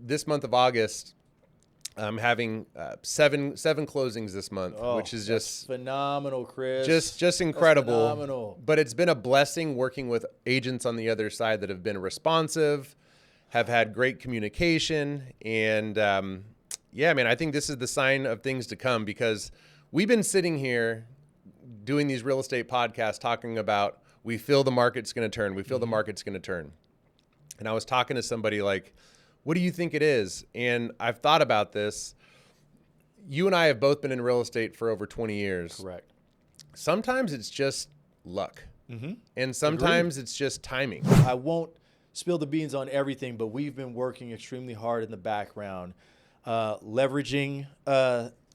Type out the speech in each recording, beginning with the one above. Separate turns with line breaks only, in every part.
this month of August, I'm having seven closings this month, which is just
phenomenal, Chris.
Just incredible.
That's phenomenal.
But it's been a blessing working with agents on the other side that have been responsive, have had great communication, and yeah, man, I think this is the sign of things to come, because we've been sitting here doing these real estate podcasts talking about we feel the market's going to turn. We feel the market's going to turn. And I was talking to somebody like, what do you think it is? And I've thought about this. You and I have both been in real estate for over 20 years.
Correct.
Sometimes it's just luck.
Mm-hmm.
And sometimes it's just timing.
I won't spill the beans on everything, but we've been working extremely hard in the background, leveraging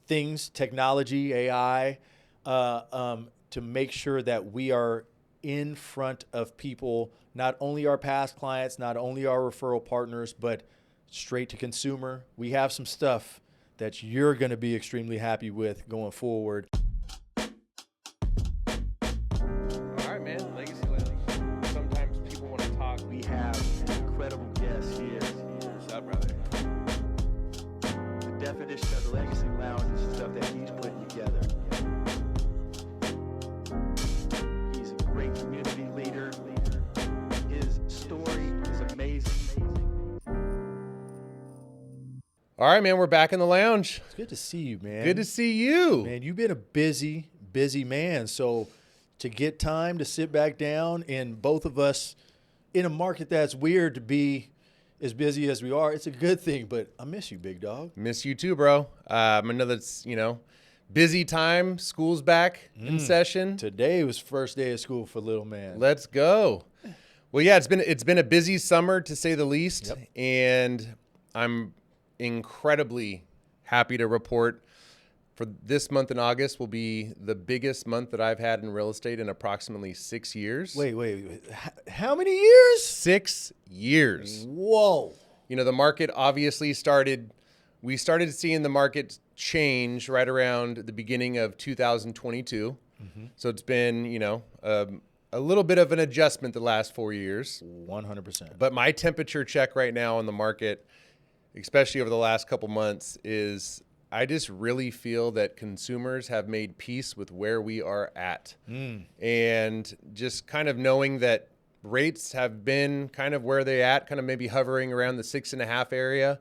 things, technology, AI, to make sure that we are in front of people, not only our past clients, not only our referral partners, but straight to consumer. We have some stuff that you're going to be extremely happy with going forward.
All right, man. Legacy Lounge. Sometimes people want to talk.
We have an incredible guest here.
What's up, brother?
The definition of the Legacy Lounge is the stuff that he's putting together. He's a great community leader. His story is amazing.
All right, man. We're back in the lounge.
It's good to see you, man.
Good to see you.
Man, you've been a busy man. So to get time to sit back down, and both of us in a market that's weird to be as busy as we are, it's a good thing. But I miss you, big dog.
Miss you too, bro. I know that's, busy time. School's back in session.
Today was first day of school for little man.
Let's go. Well, yeah, it's been a busy summer, to say the least.
Yep.
And I'm incredibly happy to report for this month in August will be the biggest month that I've had in real estate in approximately 6 years.
Wait. How many years?
6 years.
Whoa.
The market obviously we started seeing the market change right around the beginning of 2022. Mm-hmm. So it's been, a little bit of an adjustment the last 4 years.
100%.
But my temperature check right now on the market, especially over the last couple months, is I just really feel that consumers have made peace with where we are at. And just kind of knowing that rates have been kind of where they at, kind of maybe hovering around the 6.5 area.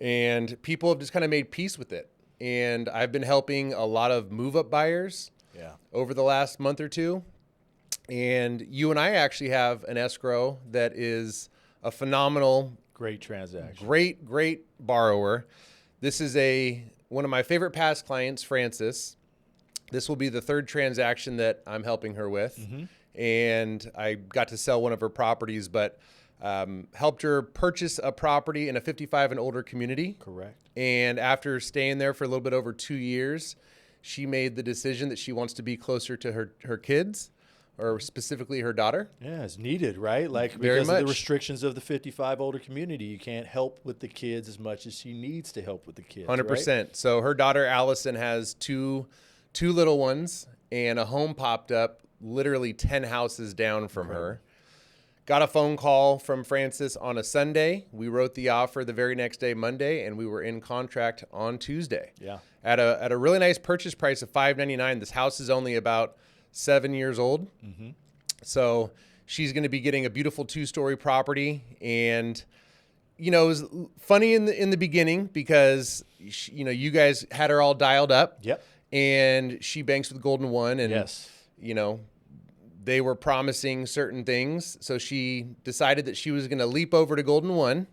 And people have just kind of made peace with it. And I've been helping a lot of move-up buyers over the last month or two. And you and I actually have an escrow that is a phenomenal,
great transaction.
Great borrower. This is one of my favorite past clients, Frances. This will be the third transaction that I'm helping her with. Mm-hmm. And I got to sell one of her properties, but helped her purchase a property in a 55 and older community.
Correct. And
after staying there for a little bit over 2 years, she made the decision that she wants to be closer to her kids, or specifically her daughter.
Yeah, it's needed, right? Because of the restrictions of the 55 older community, you can't help with the kids as much as she needs to help with the kids.
100%.
Right?
So her daughter Allison has two little ones, and a home popped up literally 10 houses down from her. Got a phone call from Frances on a Sunday. We wrote the offer the very next day, Monday, and we were in contract on Tuesday.
Yeah.
At a really nice purchase price of $599. This house is only about 7 years old. Mm-hmm. So she's going to be getting a beautiful 2-story property. And, it was funny in the beginning because, you guys had her all dialed up.
Yep.
And she banks with Golden One. And,
yes.
They were promising certain things. So she decided that she was going to leap over to Golden One.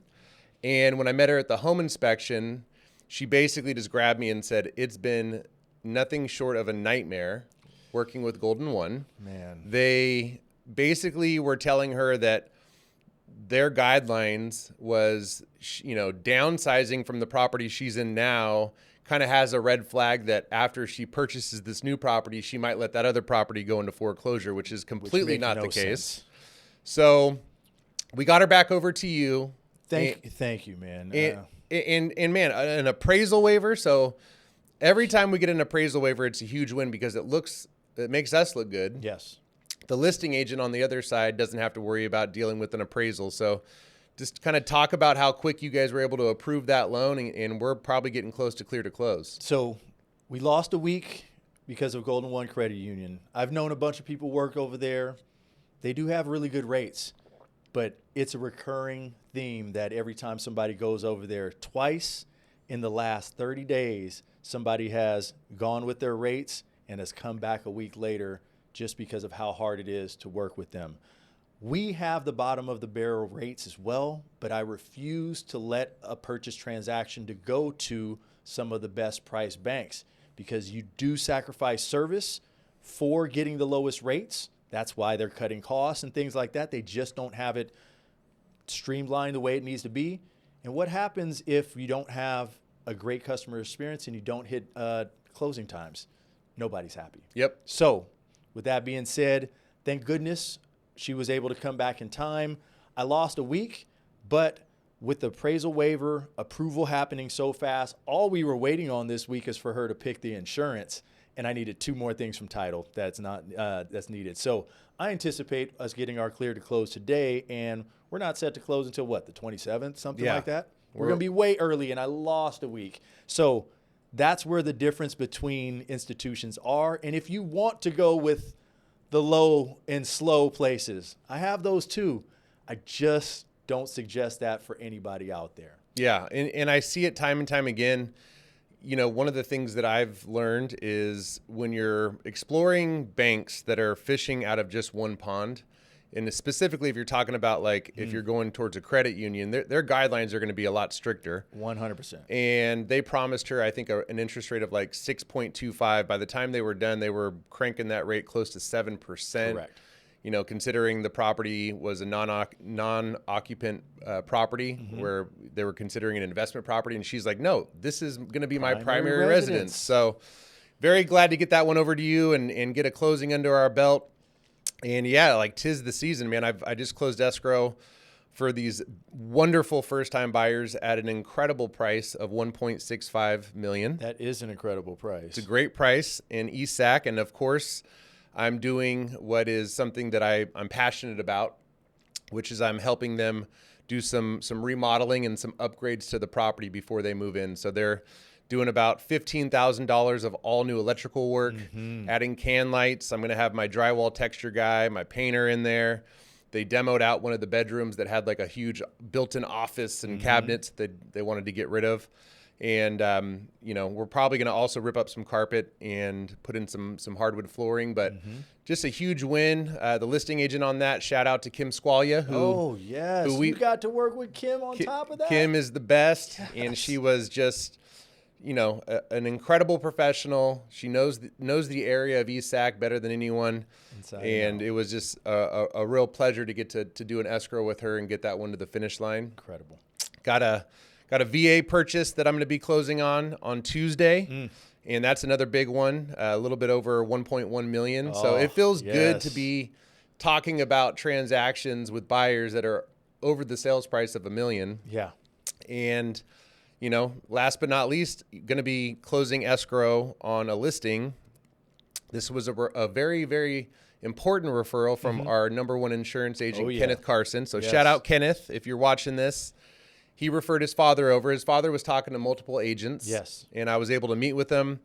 And when I met her at the home inspection, she basically just grabbed me and said, it's been nothing short of a nightmare working with Golden One.
Man.
They basically were telling her that their guidelines was, downsizing from the property she's in now kind of has a red flag that after she purchases this new property, she might let that other property go into foreclosure, which is completely not the case.
Sense.
So we got her back over to you.
Thank you, man.
And man, an appraisal waiver. So every time we get an appraisal waiver, it's a huge win because it makes us look good.
Yes.
The listing agent on the other side doesn't have to worry about dealing with an appraisal. So just kind of talk about how quick you guys were able to approve that loan, and we're probably getting close to clear to close.
So we lost a week because of Golden One Credit Union. I've known a bunch of people work over there. They do have really good rates, but it's a recurring theme that every time somebody goes over there, twice in the last 30 days, somebody has gone with their rates and has come back a week later just because of how hard it is to work with them. We have the bottom of the barrel rates as well, but I refuse to let a purchase transaction to go to some of the best price banks because you do sacrifice service for getting the lowest rates. That's why they're cutting costs and things like that. They just don't have it streamlined the way it needs to be. And what happens if you don't have a great customer experience and you don't hit closing times? Nobody's happy.
Yep.
So with that being said, thank goodness she was able to come back in time. I lost a week, but with the appraisal waiver, approval happening so fast, all we were waiting on this week is for her to pick the insurance, and I needed 2 more things from title that's needed. So I anticipate us getting our clear to close today, and we're not set to close until what, the 27th, something like that? We're going to be way early, and I lost a week. So that's where the difference between institutions are. And if you want to go with the low and slow places, I have those too. I just don't suggest that for anybody out there.
Yeah, and I see it time and time again. You know, one of the things that I've learned is when you're exploring banks that are fishing out of just one pond, and specifically if you're talking about like if you're going towards a credit union, their guidelines are going to be a lot stricter.
100%.
And they promised her, I think, an interest rate of like 6.25. By the time they were done, they were cranking that rate close to 7%.
Correct.
You know, considering the property was a non-occupant property where they were considering an investment property. And she's like, no, this is going to be my primary residence. So very glad to get that one over to you and get a closing under our belt. And yeah, like 'tis the season, man. I just closed escrow for these wonderful first-time buyers at an incredible price of $1.65 million.
That is an incredible price.
It's a great price in ESAC. And of course, I'm doing what is something that I'm passionate about, which is I'm helping them do some remodeling and some upgrades to the property before they move in. So they're doing about $15,000 of all new electrical work, adding can lights. I'm going to have my drywall texture guy, my painter in there. They demoed out one of the bedrooms that had like a huge built-in office and cabinets that they wanted to get rid of. And, you know, we're probably going to also rip up some carpet and put in some hardwood flooring, but just a huge win. The listing agent on that, shout out to Kim Squalia.
We got to work with Kim on top of that.
Kim is the best, and she was just, you know, an incredible professional. She knows the area of ESAC better than anyone. It was just a real pleasure to get to do an escrow with her and get that one to the finish line.
Incredible.
Got a VA purchase that I'm going to be closing on Tuesday, and that's another big one, a little bit over 1.1 million. So it feels good to be talking about transactions with buyers that are over the sales price of $1 million.
Yeah.
And, you know, last but not least, going to be closing escrow on a listing. This was a very, very important referral from our number one insurance agent, Kenneth Carson. So shout out Kenneth if you're watching this. He referred his father over. His father was talking to multiple agents.
Yes.
And I was able to meet with them.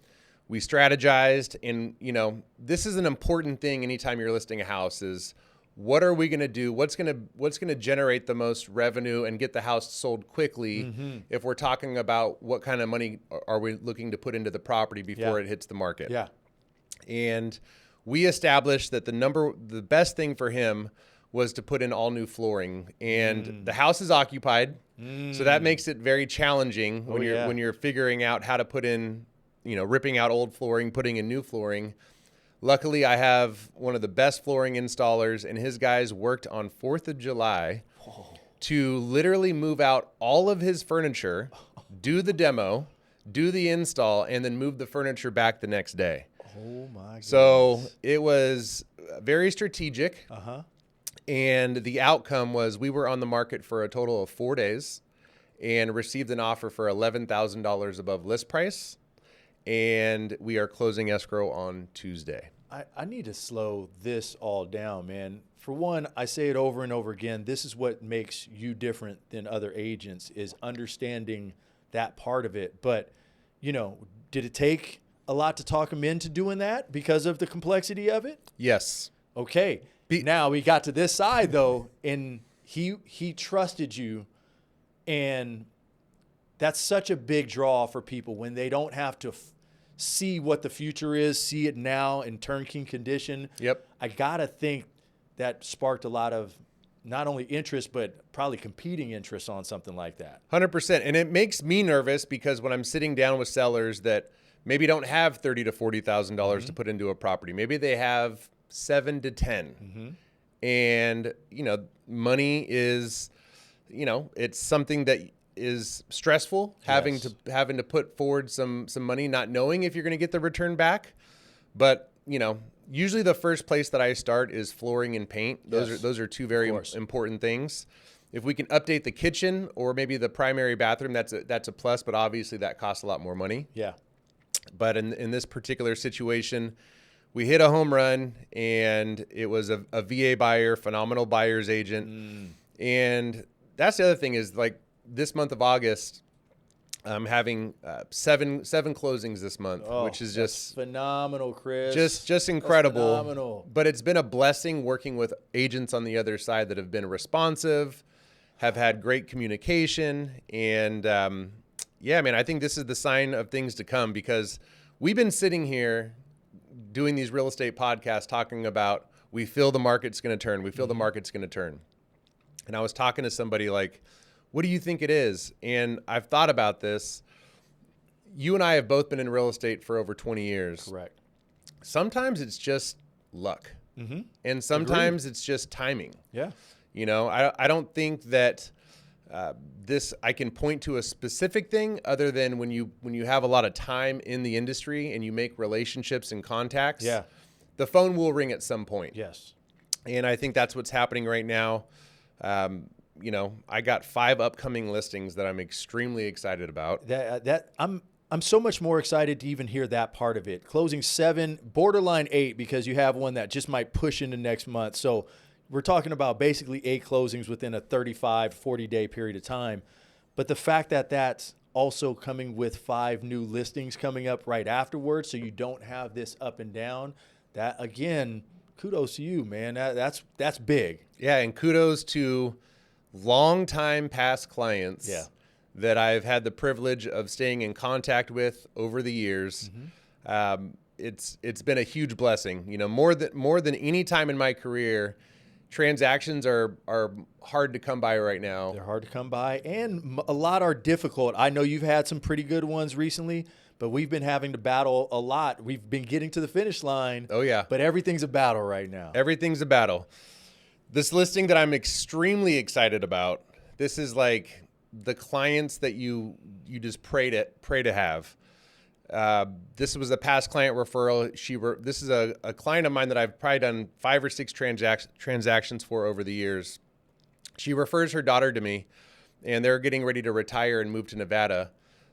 We strategized. And, you know, this is an important thing anytime you're listing a house is what are we going to do? What's going to generate the most revenue and get the house sold quickly if we're talking about what kind of money are we looking to put into the property before it hits the market?
Yeah.
And we established that the best thing for him was to put in all new flooring, and the house is occupied. So that makes it very challenging when you're figuring out how to put in, you know, ripping out old flooring, putting in new flooring. Luckily, I have one of the best flooring installers, and his guys worked on 4th of July to literally move out all of his furniture, do the demo, do the install, and then move the furniture back the next day.
Oh my goodness.
So it was very strategic. And the outcome was we were on the market for a total of 4 days and received an offer for $11,000 above list price. And we are closing escrow on Tuesday.
I need to slow this all down, man. for one, I say it over and over again. This is what makes you different than other agents is understanding that part of it. But, you know, did it take a lot to talk him into doing that because of the complexity of it?
Yes.
Okay. Now we got to this side though, and he trusted you, and that's such a big draw for people when they don't have to see what the future is, see it now in turnkey condition.
Yep.
I gotta think that sparked a lot of not only interest, but probably competing interest on something like that.
100%. And it makes me nervous because when I'm sitting down with sellers that maybe don't have $30,000 to $40,000 to put into a property, maybe they have 7 to 10, and you know, money is, you know, it's something that is stressful. Having to put forward some money, not knowing if you're going to get the return back, but you know. Usually the first place that I start is flooring and paint. Those are two very important things. If we can update the kitchen or maybe the primary bathroom, that's a plus, but obviously that costs a lot more money.
Yeah.
But in this particular situation, we hit a home run, and it was a VA buyer, phenomenal buyer's agent. And that's the other thing is, like, this month of August, I'm having seven closings this month, which is just
phenomenal, Chris.
Just incredible.
That's phenomenal.
But it's been a blessing working with agents on the other side that have been responsive, have had great communication, and yeah, man, I think this is the sign of things to come, because we've been sitting here doing these real estate podcasts talking about we feel the market's going to turn. We feel the market's going to turn. And I was talking to somebody like, what do you think it is? And I've thought about this. You and I have both been in real estate for over 20 years.
Correct.
Sometimes it's just luck. And sometimes it's just timing.
Yeah.
You know, I don't think that I can point to a specific thing other than when you have a lot of time in the industry and you make relationships and contacts, the phone will ring at some point.
Yes.
And I think that's what's happening right now. You know, I got 5 upcoming listings that I'm extremely excited about.
I'm so much more excited to even hear that part of it. Closing 7, borderline 8, because you have one that just might push into next month. So we're talking about basically 8 closings within a 35, 40-day period of time. But the fact that that's also coming with 5 new listings coming up right afterwards, so you don't have this up and down, that, again, kudos to you, man. That's big.
Yeah, and kudos to longtime past clients that I've had the privilege of staying in contact with over the years. It's been a huge blessing. You know, more than any time in my career, transactions are hard to come by right now.
They're hard to come by, and a lot are difficult. I know you've had some pretty good ones recently, but we've been having to battle a lot. We've been getting to the finish line.
Oh, yeah.
But everything's a battle right now.
Everything's a battle. This listing that I'm extremely excited about, this is like the clients that you just pray to have. This was a past client referral. This is a client of mine that I've probably done 5 or 6 transactions for over the years. She refers her daughter to me, and they're getting ready to retire and move to Nevada.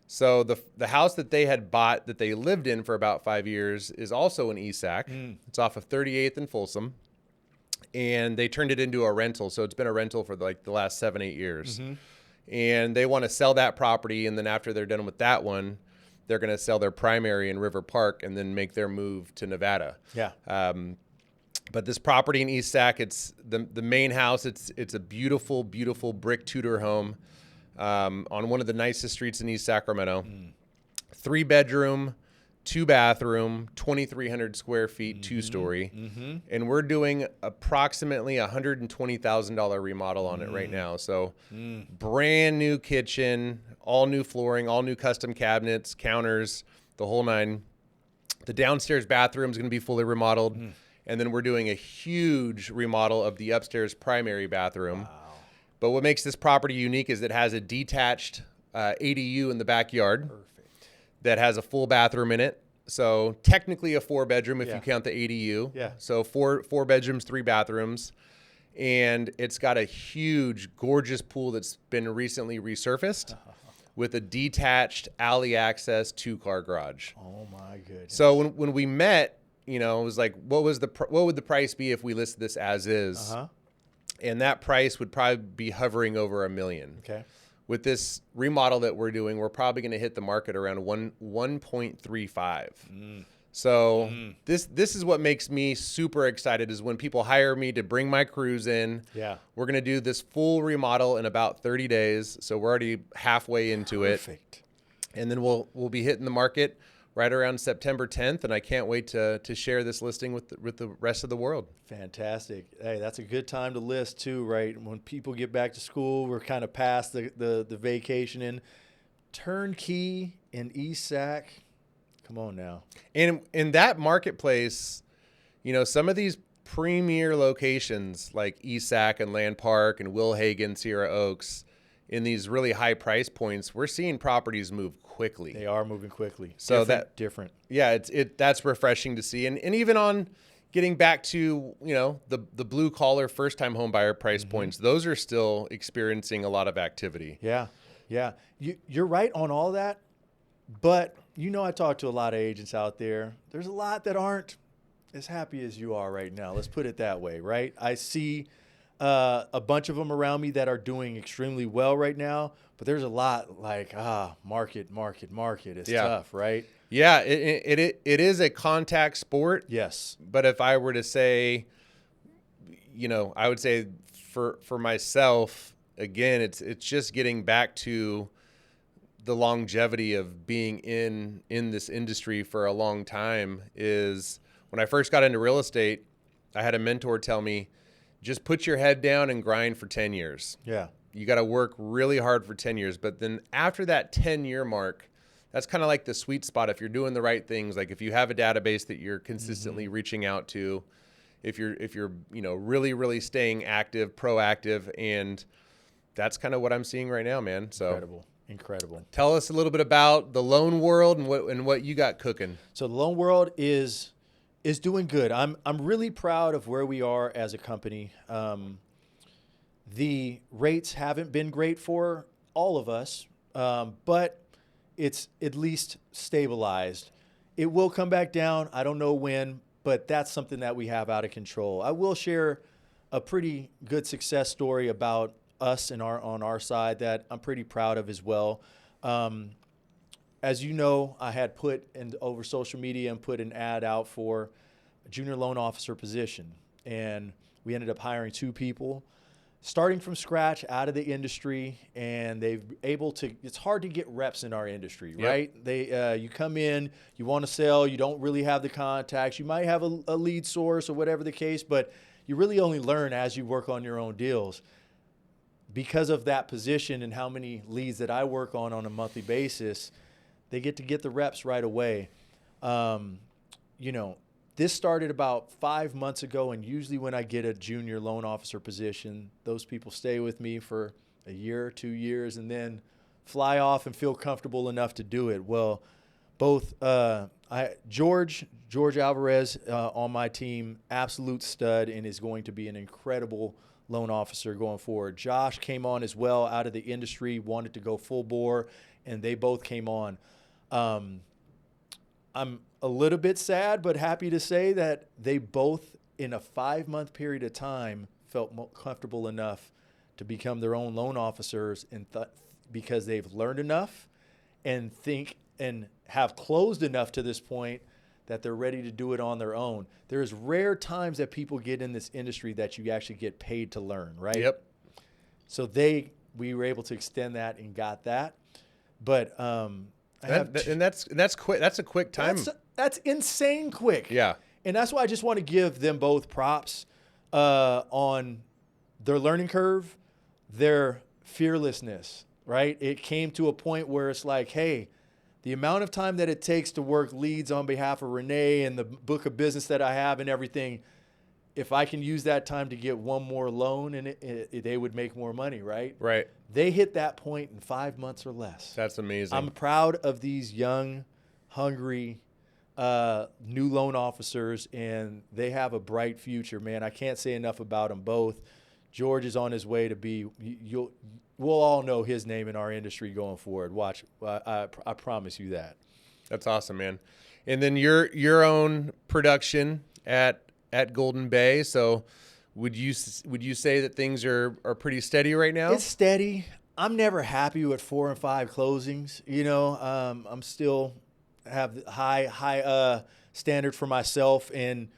So the house that they had bought that they lived in for about 5 years is also in ESAC. It's off of 38th and Folsom. And they turned it into a rental. So it's been a rental for like the last 7-8 years. And they want to sell that property. And then after they're done with that one, they're going to sell their primary in River Park and then make their move to Nevada.
Yeah.
But this property in East Sac, it's the main house. It's a beautiful, beautiful brick Tudor home on one of the nicest streets in East Sacramento. 3-bedroom, 2-bathroom, 2,300 square feet, 2-story. And we're doing approximately $120,000 remodel on it right now. So brand new kitchen, all new flooring, all new custom cabinets, counters, the whole 9. The downstairs bathroom is going to be fully remodeled. And then we're doing a huge remodel of the upstairs primary bathroom. Wow. But what makes this property unique is it has a detached ADU in the backyard. Perfect. That has a full bathroom in it. So technically a 4-bedroom if you count the ADU. Yeah. So four bedrooms, 3 bathrooms. And it's got a huge, gorgeous pool that's been recently resurfaced with a detached alley access 2-car garage.
Oh my goodness.
So when we met, it was like, what would the price be if we listed this as is?
Uh-huh.
And that price would probably be hovering over $1 million.
Okay.
With this remodel that we're doing, we're probably going to hit the market around 1.35. So this is what makes me super excited, is when people hire me to bring my crews in.
Yeah.
We're going to do this full remodel in about 30 days. So we're already halfway into it.
Perfect.
And then we'll be hitting the market right around September 10th, and I can't wait to share this listing with the rest of the world.
Fantastic. Hey, that's a good time to list too, right? When people get back to school, we're kind of past the vacation. And turnkey in ESAC, come on now.
And in that marketplace, some of these premier locations like ESAC and Land Park and Wilhagen, Sierra Oaks, in these really high price points, we're seeing properties move quickly.
They are moving quickly.
So
different.
Yeah, that's refreshing to see. And even on getting back to, the blue collar first time home buyer price points, those are still experiencing a lot of activity.
Yeah. Yeah. You're right on all that. But I talk to a lot of agents out there. There's a lot that aren't as happy as you are right now. Let's put it that way, right? I see a bunch of them around me that are doing extremely well right now, but there's a lot like, market. It's tough, right?
Yeah, it is a contact sport.
Yes.
But if I were to say, I would say for myself, again, it's just getting back to the longevity of being in this industry for a long time. Is when I first got into real estate, I had a mentor tell me, just put your head down and grind for 10 years.
Yeah.
You got to work really hard for 10 years. But then after that 10-year mark, that's kind of like the sweet spot. If you're doing the right things, like if you have a database that you're consistently reaching out to, if you're really, really staying active, proactive, and that's kind of what I'm seeing right now, man. So
Incredible.
Tell us a little bit about the loan world and what you got cooking.
So the loan world is doing good. I'm really proud of where we are as a company. The rates haven't been great for all of us, but it's at least stabilized. It will come back down. I don't know when, but that's something that we have out of control. I will share a pretty good success story about us and on our side that I'm pretty proud of as well. As you know, I had put over social media and put an ad out for a junior loan officer position, and we ended up hiring 2 people, starting from scratch out of the industry, and it's hard to get reps in our industry, right? Yep. You come in, you want to sell, you don't really have the contacts, you might have a lead source or whatever the case, but you really only learn as you work on your own deals. Because of that position and how many leads that I work on a monthly basis, they get the reps right away. This started about 5 months ago, and usually when I get a junior loan officer position, those people stay with me for a year, 2 years, and then fly off and feel comfortable enough to do it. Well, both George Alvarez on my team, absolute stud, and is going to be an incredible loan officer going forward. Josh came on as well out of the industry, wanted to go full bore, and they both came on. I'm a little bit sad, but happy to say that they both, in a 5-month period of time, felt comfortable enough to become their own loan officers, and because they've learned enough and think and have closed enough to this point that they're ready to do it on their own. There's rare times that people get in this industry that you actually get paid to learn, right?
Yep.
So we were able to extend that and got that. But
that's quick. That's a quick time.
That's insane quick.
Yeah.
And that's why I just want to give them both props on their learning curve, their fearlessness, right? It came to a point where it's like, hey, the amount of time that it takes to work leads on behalf of Rene and the book of business that I have and everything, if I can use that time to get one more loan, and they would make more money, right?
Right.
They hit that point in 5 months or less.
That's amazing.
I'm proud of these young, hungry, new loan officers, and they have a bright future, man. I can't say enough about them both. George is on his way to be, we'll all know his name in our industry going forward. Watch, I promise you that.
That's awesome, man. And then your own production at Golden Bay. So would you say that things are pretty steady right now?
It's steady. I'm never happy with 4 and 5 closings. I'm still have the high standard for myself. And,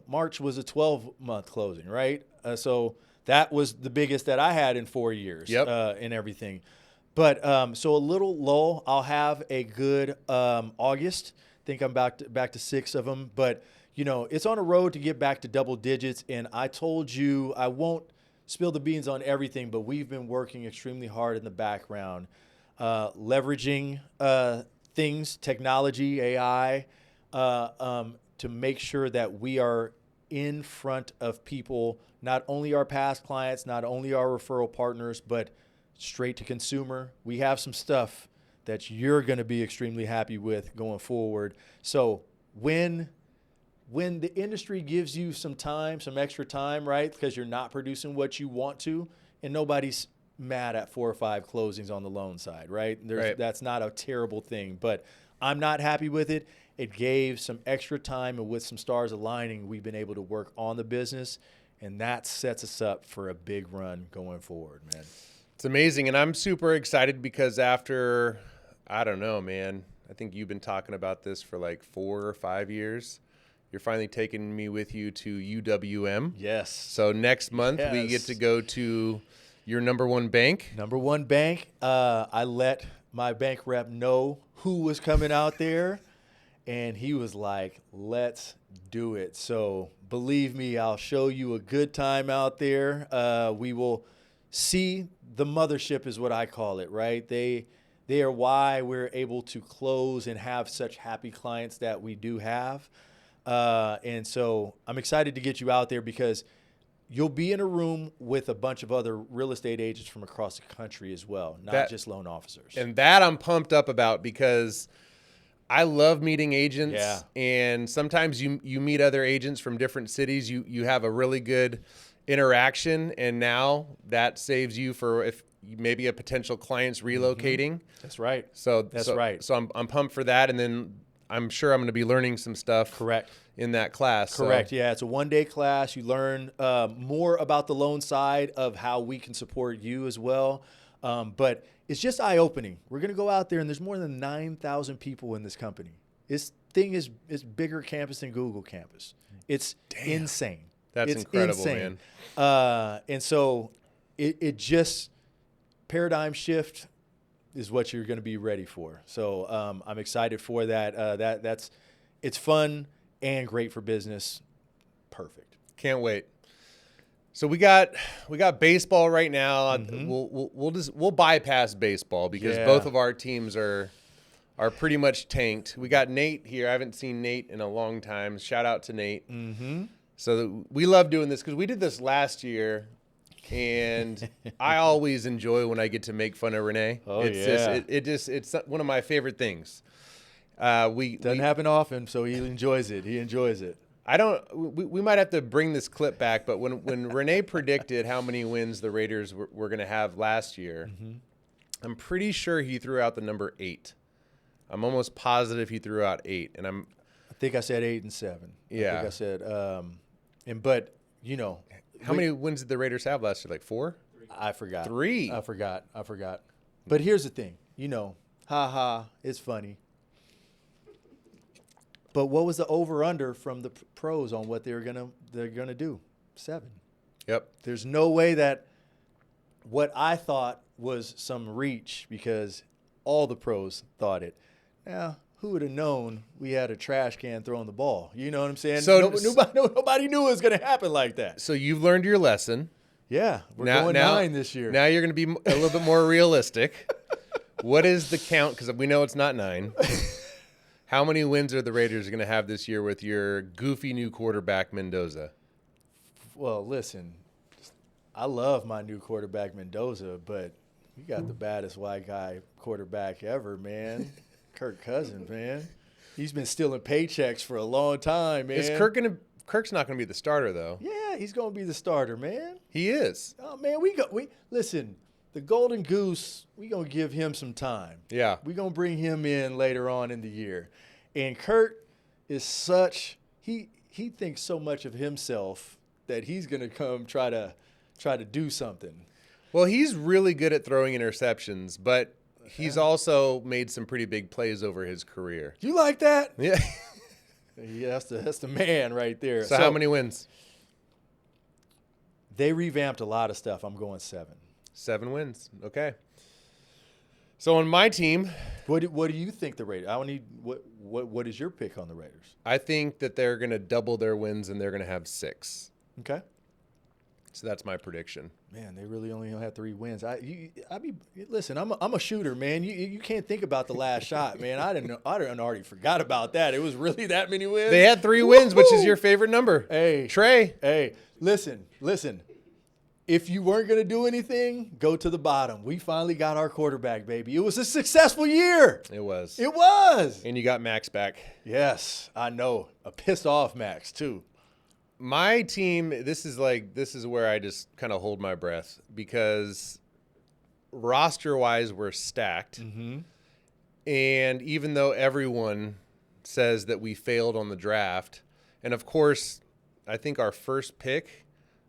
March was a 12-month closing, right? So that was the biggest that I had in 4 years.
Yep.
And everything. But so a little lull. I'll have a good August. I think I'm back to 6 of them. But, it's on a road to get back to double digits. And I told you I won't spill the beans on everything, but we've been working extremely hard in the background, leveraging things, technology, AI, to make sure that we are in front of people, not only our past clients, not only our referral partners, but straight to consumer. We have some stuff that you're going to be extremely happy with going forward. So when the industry gives you some time, some extra time, right, because you're not producing what you want to, and nobody's mad at 4 or 5 closings on the loan side, right?
Right.
That's not a terrible thing, but I'm not happy with it. It gave some extra time, and with some stars aligning, we've been able to work on the business, and that sets us up for a big run going forward, man.
It's amazing, and I'm super excited because after, I don't know, man, I think you've been talking about this for like 4 or 5 years. You're finally taking me with you to UWM.
Yes.
So next month we get to go to your number one bank.
Number one bank. I let my bank rep know who was coming out there, and he was like, let's do it. So believe me, I'll show you a good time out there. We will see the mothership is what I call it, right? They are why we're able to close and have such happy clients that we do have. And so I'm excited to get you out there because you'll be in a room with a bunch of other real estate agents from across the country as well, not just loan officers.
And that I'm pumped up about because I love meeting agents.
Yeah.
And sometimes you meet other agents from different cities. You have a really good interaction, and now that saves you for if maybe a potential client's relocating.
Mm-hmm. That's right.
So
right.
So I'm pumped for that, and then I'm sure I'm going to be learning some stuff.
Correct.
In that class.
Correct.
So.
Yeah, it's a one-day class. You learn more about the loan side of how we can support you as well. But it's just eye-opening. We're going to go out there, and there's more than 9,000 people in this company. This thing is bigger campus than Google campus. It's insane.
That's incredible,
insane.
Man.
And so it just paradigm shift is what you're going to be ready for. So I'm excited for that. It's fun and great for business. Perfect.
Can't wait. So we got baseball right now.
Mm-hmm.
We'll bypass baseball because both of our teams are pretty much tanked. We got Nate here. I haven't seen Nate in a long time. Shout out to Nate.
Mm-hmm.
So we love doing this because we did this last year, and I always enjoy when I get to make fun of Rene.
Oh,
it's one of my favorite things.
Doesn't happen often, so he enjoys it.
We might have to bring this clip back, but when Rene predicted how many wins the Raiders were going to have last year, mm-hmm. I'm pretty sure he threw out the number 8. I'm almost positive he threw out 8, and
I think I said 8 and 7.
Yeah.
I think I said,
how many wins did the Raiders have last year? Like 4?
I forgot.
3.
I forgot. But here's the thing, it's funny. But what was the over/under from the pros on what they're gonna do? 7.
Yep.
There's no way that what I thought was some reach because all the pros thought it. Now, who would have known we had a trash can throwing the ball? You know what I'm saying?
So
nobody knew it was gonna happen like that.
So you've learned your lesson.
Yeah, we're going 9 this year.
Now you're going to be a little bit more realistic. What is the count? Because we know it's not 9. How many wins are the Raiders going to have this year with your goofy new quarterback, Mendoza?
Well, listen, I love my new quarterback, Mendoza, but you got the baddest white guy quarterback ever, man. Kirk Cousins, man. He's been stealing paychecks for a long time, man.
Is Kirk's not going to be the starter, though.
Yeah, he's going to be the starter, man.
He is.
Oh, man, listen, the Golden Goose, we going to give him some time.
Yeah.
We're going to bring him in later on in the year. And Kurt, is such he thinks so much of himself that he's gonna come try to do something.
Well, he's really good at throwing interceptions, but he's also made some pretty big plays over his career.
You like that?
Yeah.
Yeah, that's the man right there.
So how many wins?
They revamped a lot of stuff. I'm going 7.
7 wins. Okay. So on my team,
What do you think the Raiders? I don't need what is your pick on the Raiders?
I think that they're going to double their wins and they're going to have 6.
Okay.
So that's my prediction.
Man, they really only have 3 wins. Listen. I'm a shooter, man. You can't think about the last shot, man. I didn't already forgot about that. It was really that many wins.
They had 3 wins, which is your favorite number.
Hey,
Trey.
Hey, listen. If you weren't gonna do anything, go to the bottom. We finally got our quarterback, baby. It was a successful year.
It was.
It was.
And you got Max back.
Yes, I know. A pissed off Max too.
My team, this is where I just kind of hold my breath because roster-wise we're stacked.
Mm-hmm.
And even though everyone says that we failed on the draft, and of course, I think our first pick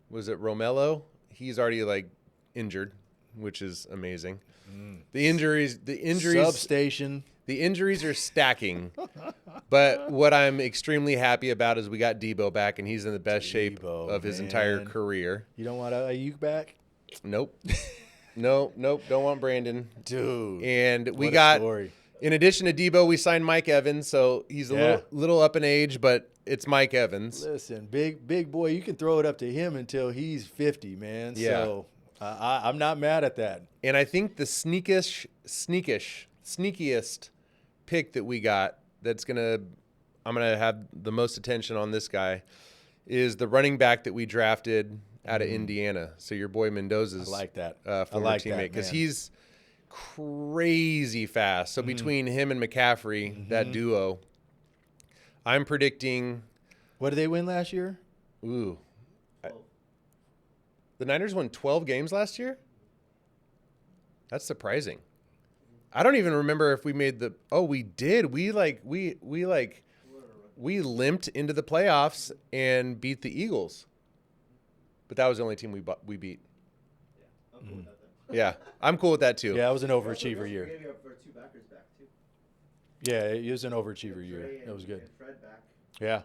was it Romello. He's already injured, which is amazing. The injuries
Substation.
The injuries are stacking. But what I'm extremely happy about is we got Debo back, and he's in the best shape of his entire career.
You don't want Ayuk back?
Nope. Nope. Don't want Brandon.
Dude.
And we got, in addition to Debo, we signed Mike Evans, so he's a little up in age, but it's Mike Evans.
Listen, big boy, you can throw it up to him until he's 50, man.
Yeah.
So I'm not mad at that.
And I think the sneakiest pick that we got I'm gonna have the most attention on this guy is the running back that we drafted out of Indiana. So your boy Mendoza's
I like that.
former teammate because he's crazy fast. So between him and McCaffrey, that duo, I'm predicting.
What did they win last year?
The Niners won 12 games last year? That's surprising. I don't even remember if we made the. Oh, we did. We limped into the playoffs and beat the Eagles. But that was the only team we beat. Yeah, I'm cool with that too.
Yeah, it was an overachiever year.
Maybe up for 2 backers back too.
Yeah, it was an overachiever year. That was good.
Fred back.
Yeah.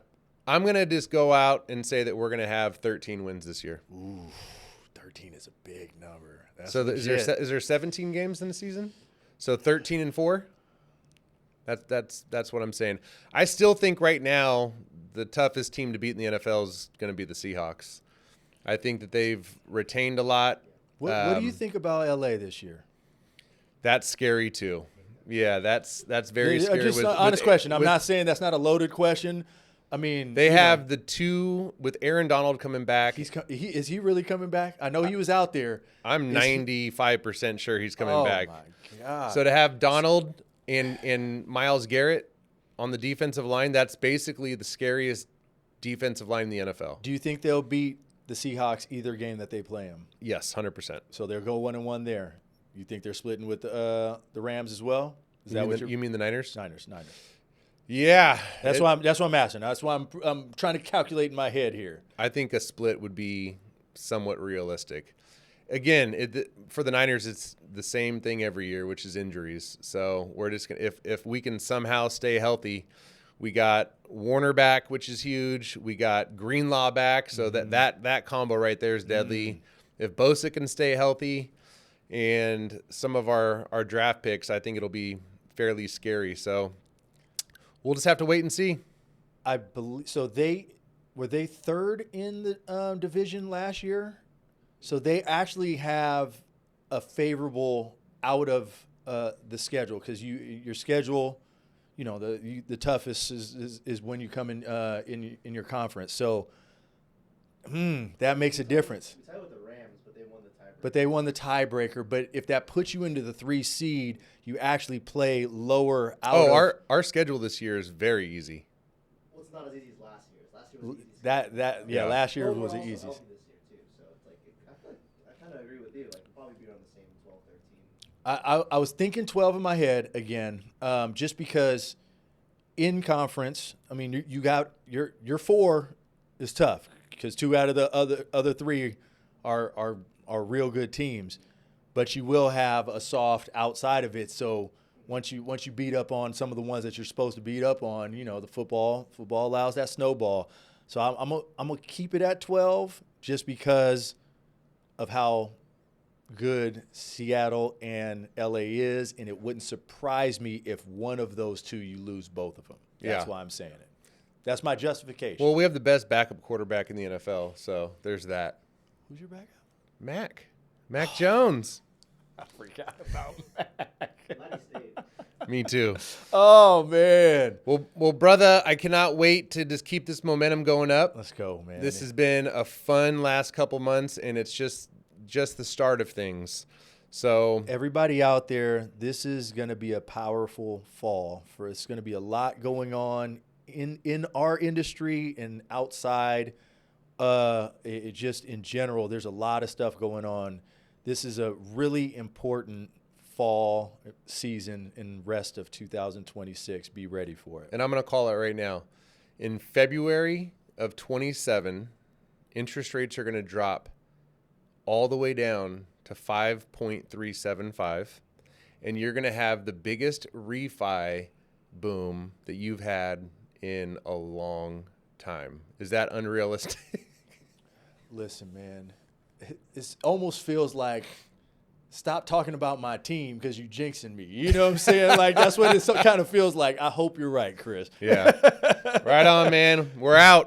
I'm going to just go out and say that we're going to have 13 wins this year.
Ooh, 13 is a big number. That's
So is there 17 games in the season? So 13-4? That's what I'm saying. I still think right now the toughest team to beat in the NFL is going to be the Seahawks. I think that they've retained a lot.
What do you think about LA this year?
That's scary too. Yeah, that's very scary.
Just an honest question. I'm not saying that's not a loaded question. I mean,
they have the 2 with Aaron Donald coming back.
Is he really coming back? I know he was out there.
I'm 95% sure he's coming back.
Oh my God!
So to have Donald and Myles Garrett on the defensive line, that's basically the scariest defensive line in the NFL.
Do you think they'll beat the Seahawks either game that they play them?
Yes, 100%.
So they'll go 1-1 there. You think they're splitting with the Rams as well? Is that what
you mean the Niners?
Niners.
Yeah,
That's why I'm asking. That's why I'm trying to calculate in my head here.
I think a split would be somewhat realistic. Again, for the Niners, it's the same thing every year, which is injuries. So we're just gonna if we can somehow stay healthy, we got Warner back, which is huge. We got Greenlaw back, so that combo right there is deadly. If Bosa can stay healthy, and some of our draft picks, I think it'll be fairly scary. So we'll just have to wait and see.
I believe so. Were they third in the division last year? So they actually have a favorable out of the schedule because your schedule, the toughest is when you come in your conference. So that makes a difference.
We tied with the Rams, but they won the tiebreaker.
But they won the tiebreaker. But if that puts you into the 3 seed, you actually play lower out.
Our schedule this year is very easy.
Well, it's not as easy as last year's. Last year was the easiest.
Yeah, last year
Well,
was
we're
the
also
easiest.
healthy this year too, so it's like I kind of agree with you. Like we'll probably be on the same 12, 13.
I was thinking 12 in my head again, just because in conference, I mean, you got your 4 is tough because 2 out of the other 3 are real good teams, but you will have a soft outside of it. So once you beat up on some of the ones that you're supposed to beat up on, the football allows that snowball. So I'm gonna keep it at 12 just because of how good Seattle and LA is, and it wouldn't surprise me if one of those 2 you lose both of them. That's why I'm saying it. That's my justification.
Well, we have the best backup quarterback in the NFL, so there's that.
Who's your backup?
Mac Jones.
I forgot about Mac.
Mighty State.
Me too.
Oh man.
Well, brother, I cannot wait to just keep this momentum going up.
Let's go, man.
This has been a fun last couple months, and it's just the start of things. So
everybody out there, this is going to be a powerful fall. It's going to be a lot going on in our industry and outside. Just in general, there's a lot of stuff going on. This is a really important fall season and rest of 2026. Be ready for it.
And I'm going to call it right now. In February of 27, interest rates are going to drop all the way down to 5.375, and you're going to have the biggest refi boom that you've had in a long time. Is that unrealistic?
Listen, man, it almost feels like stop talking about my team because you jinxing me. You know what I'm saying? Like, that's what it kind of feels like. I hope you're right, Chris.
Yeah. Right on, man. We're out.